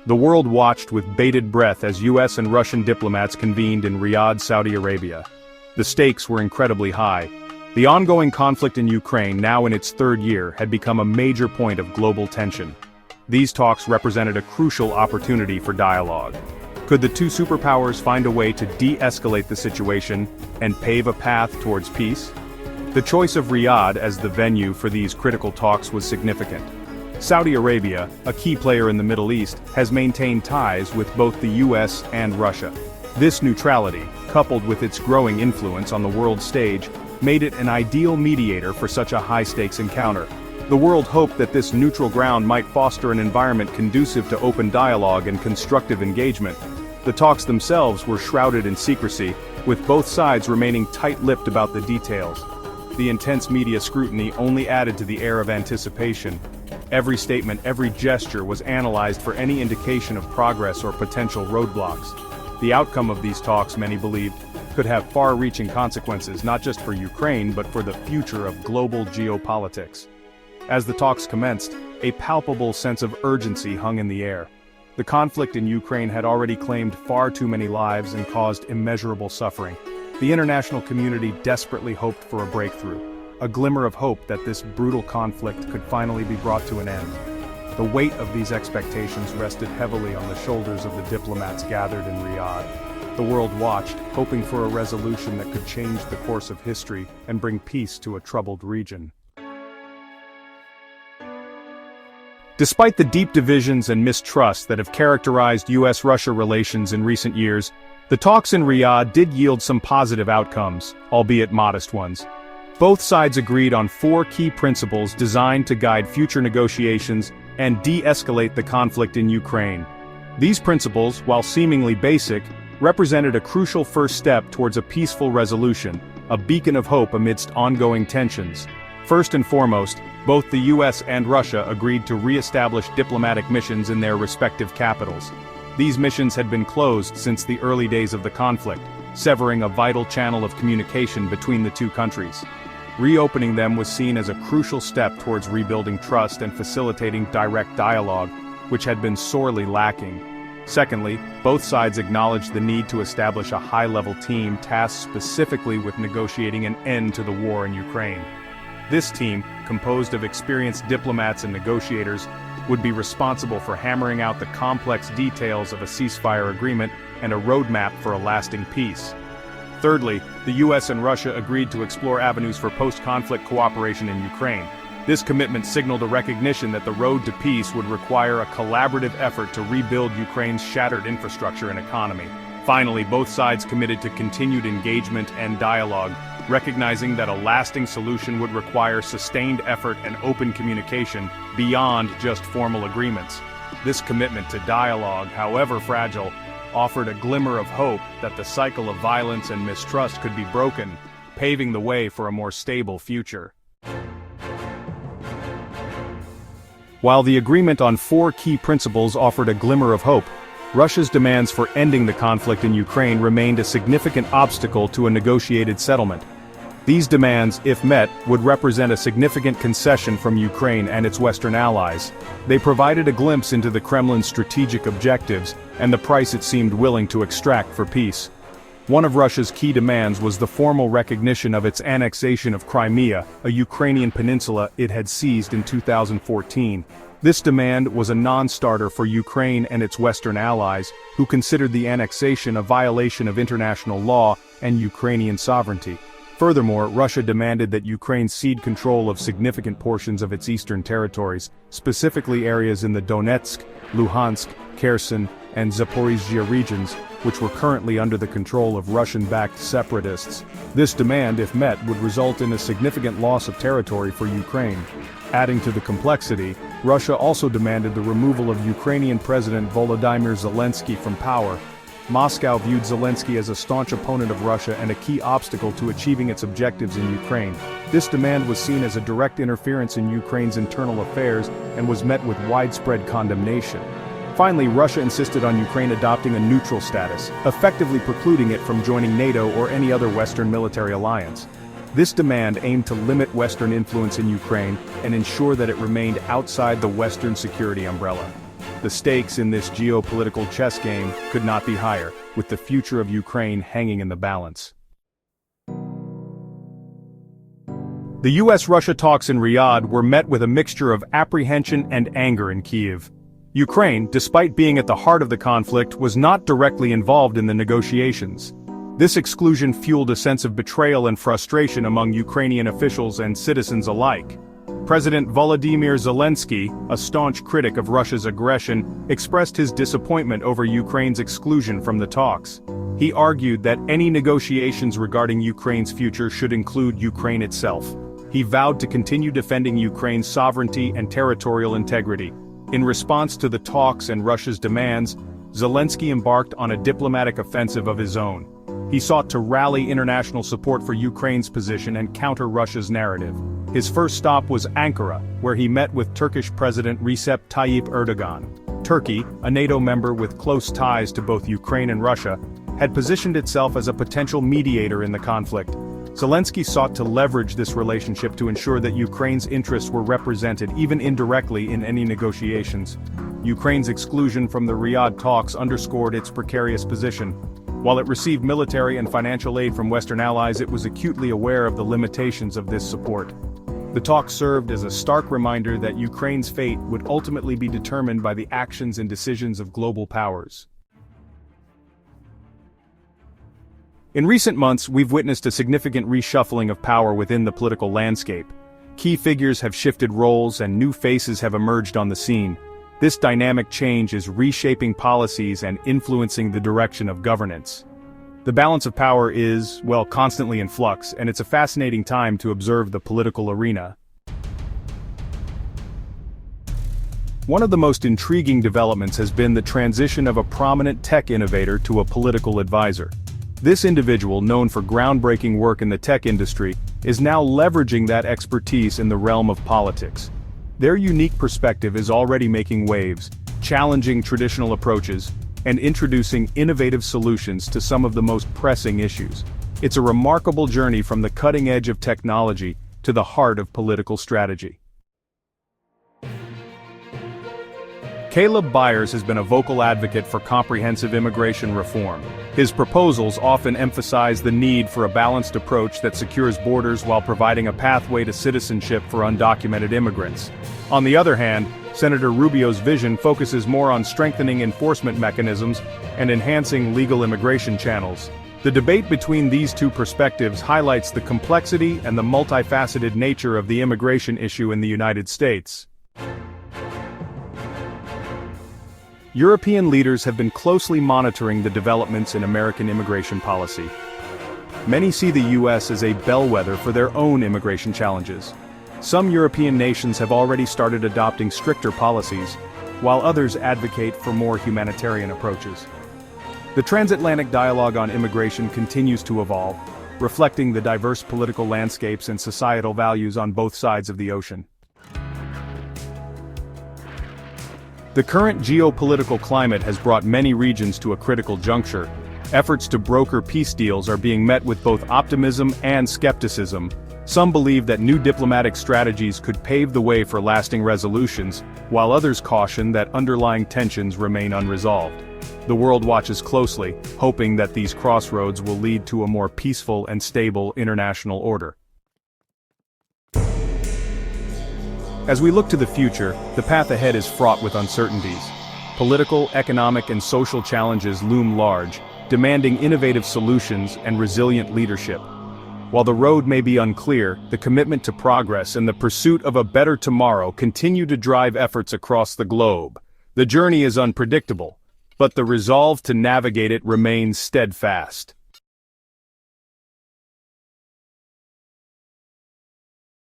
The world watched with bated breath as US and Russian diplomats convened in Riyadh, Saudi Arabia. The stakes were incredibly high. The ongoing conflict in Ukraine, now in its third year, had become a major point of global tension. These talks represented a crucial opportunity for dialogue. Could the two superpowers find a way to de-escalate the situation and pave a path towards peace? The choice of Riyadh as the venue for these critical talks was significant. Saudi Arabia, a key player in the Middle East, has maintained ties with both the US and Russia. This neutrality, coupled with its growing influence on the world stage, made it an ideal mediator for such a high-stakes encounter. The world hoped that this neutral ground might foster an environment conducive to open dialogue and constructive engagement. The talks themselves were shrouded in secrecy, with both sides remaining tight-lipped about the details. The intense media scrutiny only added to the air of anticipation. Every statement, every gesture was analyzed for any indication of progress or potential roadblocks. The outcome of these talks, many believed, could have far-reaching consequences not just for Ukraine but for the future of global geopolitics. As the talks commenced, a palpable sense of urgency hung in the air. The conflict in Ukraine had already claimed far too many lives and caused immeasurable suffering. The international community desperately hoped for a breakthrough, a glimmer of hope that this brutal conflict could finally be brought to an end. The weight of these expectations rested heavily on the shoulders of the diplomats gathered in Riyadh. The world watched, hoping for a resolution that could change the course of history and bring peace to a troubled region. Despite the deep divisions and mistrust that have characterized US-Russia relations in recent years, the talks in Riyadh did yield some positive outcomes, albeit modest ones. Both sides agreed on 4 key principles designed to guide future negotiations and de-escalate the conflict in Ukraine. These principles, while seemingly basic, represented a crucial first step towards a peaceful resolution, a beacon of hope amidst ongoing tensions. First and foremost, both the US and Russia agreed to re-establish diplomatic missions in their respective capitals. These missions had been closed since the early days of the conflict, severing a vital channel of communication between the two countries. Reopening them was seen as a crucial step towards rebuilding trust and facilitating direct dialogue, which had been sorely lacking. Secondly, both sides acknowledged the need to establish a high-level team tasked specifically with negotiating an end to the war in Ukraine. This team, composed of experienced diplomats and negotiators, would be responsible for hammering out the complex details of a ceasefire agreement and a roadmap for a lasting peace. Thirdly, the US and Russia agreed to explore avenues for post-conflict cooperation in Ukraine. This commitment signaled a recognition that the road to peace would require a collaborative effort to rebuild Ukraine's shattered infrastructure and economy. Finally, both sides committed to continued engagement and dialogue, recognizing that a lasting solution would require sustained effort and open communication beyond just formal agreements. This commitment to dialogue, however fragile, offered a glimmer of hope that the cycle of violence and mistrust could be broken, paving the way for a more stable future. While the agreement on 4 key principles offered a glimmer of hope, Russia's demands for ending the conflict in Ukraine remained a significant obstacle to a negotiated settlement. These demands, if met, would represent a significant concession from Ukraine and its Western allies. They provided a glimpse into the Kremlin's strategic objectives and the price it seemed willing to extract for peace. One of Russia's key demands was the formal recognition of its annexation of Crimea, a Ukrainian peninsula it had seized in 2014. This demand was a non-starter for Ukraine and its Western allies, who considered the annexation a violation of international law and Ukrainian sovereignty. Furthermore, Russia demanded that Ukraine cede control of significant portions of its eastern territories, specifically areas in the Donetsk, Luhansk, Kherson, and Zaporizhzhia regions, which were currently under the control of Russian-backed separatists. This demand, if met, would result in a significant loss of territory for Ukraine. Adding to the complexity, Russia also demanded the removal of Ukrainian President Volodymyr Zelensky from power. Moscow viewed Zelensky as a staunch opponent of Russia and a key obstacle to achieving its objectives in Ukraine. This demand was seen as a direct interference in Ukraine's internal affairs and was met with widespread condemnation. Finally, Russia insisted on Ukraine adopting a neutral status, effectively precluding it from joining NATO or any other Western military alliance. This demand aimed to limit Western influence in Ukraine and ensure that it remained outside the Western security umbrella. the stakes in this geopolitical chess game could not be higher, with the future of Ukraine hanging in the balance. The US-Russia talks in Riyadh were met with a mixture of apprehension and anger in Kyiv. Ukraine, despite being at the heart of the conflict, was not directly involved in the negotiations. This exclusion fueled a sense of betrayal and frustration among Ukrainian officials and citizens alike. President Volodymyr Zelensky, a staunch critic of Russia's aggression, expressed his disappointment over Ukraine's exclusion from the talks. He argued that any negotiations regarding Ukraine's future should include Ukraine itself. He vowed to continue defending Ukraine's sovereignty and territorial integrity. In response to the talks and Russia's demands, Zelensky embarked on a diplomatic offensive of his own. He sought to rally international support for Ukraine's position and counter Russia's narrative. His first stop was Ankara, where he met with Turkish President Recep Tayyip Erdogan. Turkey, a NATO member with close ties to both Ukraine and Russia, had positioned itself as a potential mediator in the conflict. Zelensky sought to leverage this relationship to ensure that Ukraine's interests were represented even indirectly in any negotiations. Ukraine's exclusion from the Riyadh talks underscored its precarious position. While it received military and financial aid from Western allies, it was acutely aware of the limitations of this support. The talks served as a stark reminder that Ukraine's fate would ultimately be determined by the actions and decisions of global powers. In recent months, we've witnessed a significant reshuffling of power within the political landscape. Key figures have shifted roles and new faces have emerged on the scene. This dynamic change is reshaping policies and influencing the direction of governance. The balance of power is, well, constantly in flux, and it's a fascinating time to observe the political arena. One of the most intriguing developments has been the transition of a prominent tech innovator to a political advisor. This individual, known for groundbreaking work in the tech industry, is now leveraging that expertise in the realm of politics. Their unique perspective is already making waves, challenging traditional approaches, and introducing innovative solutions to some of the most pressing issues. It's a remarkable journey from the cutting edge of technology to the heart of political strategy. Kalob Byers has been a vocal advocate for comprehensive immigration reform. His proposals often emphasize the need for a balanced approach that secures borders while providing a pathway to citizenship for undocumented immigrants. On the other hand, Senator Rubio's vision focuses more on strengthening enforcement mechanisms and enhancing legal immigration channels. The debate between these two perspectives highlights the complexity and the multifaceted nature of the immigration issue in the United States. European leaders have been closely monitoring the developments in American immigration policy. Many see the U.S. as a bellwether for their own immigration challenges. Some European nations have already started adopting stricter policies, while others advocate for more humanitarian approaches. The transatlantic dialogue on immigration continues to evolve, reflecting the diverse political landscapes and societal values on both sides of the ocean. The current geopolitical climate has brought many regions to a critical juncture. Efforts to broker peace deals are being met with both optimism and skepticism. Some believe that new diplomatic strategies could pave the way for lasting resolutions, while others caution that underlying tensions remain unresolved. The world watches closely, hoping that these crossroads will lead to a more peaceful and stable international order. As we look to the future, the path ahead is fraught with uncertainties. Political, economic, and social challenges loom large, demanding innovative solutions and resilient leadership. While the road may be unclear, the commitment to progress and the pursuit of a better tomorrow continue to drive efforts across the globe. The journey is unpredictable, but the resolve to navigate it remains steadfast.